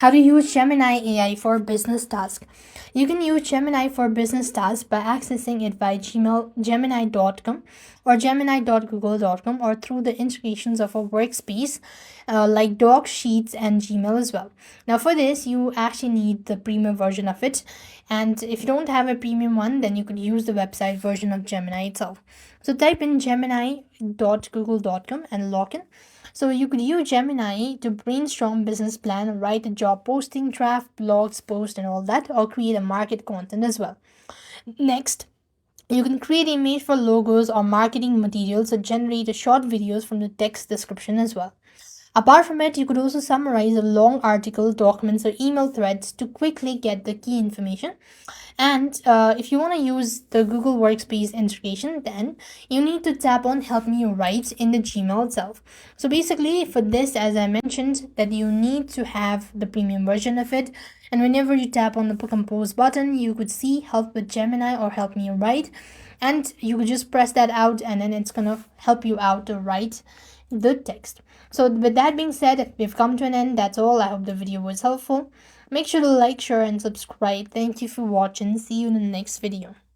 How to use Gemini AI for business tasks. You can use Gemini for business tasks by accessing it via Gmail, Gemini.com or Gemini.google.com or through the integrations of a workspace like Docs, Sheets, and Gmail as well. Now, for this, you actually need the premium version of it. And if you don't have a premium one, then you could use the website version of Gemini itself. So type in Gemini.google.com and log in. So you could use Gemini to brainstorm business plan, write a job posting, draft blogs, post and all that, or create a market content as well. Next, you can create image for logos or marketing materials or generate a short videos from the text description as well. Apart from it, you could also summarize a long article, documents, or email threads to quickly get the key information. And if you want to use the Google Workspace integration, then you need to tap on Help Me Write in the Gmail itself. So basically, for this, as I mentioned, that you need to have the premium version of it. And whenever you tap on the Compose button, you could see Help with Gemini or Help Me Write. And you could just press that out, and then it's going to help you out to write the text. So with that being said, we've come to an end. That's all. I hope the video was helpful. Make sure to like, share, and subscribe. Thank you for watching. See you in the next video.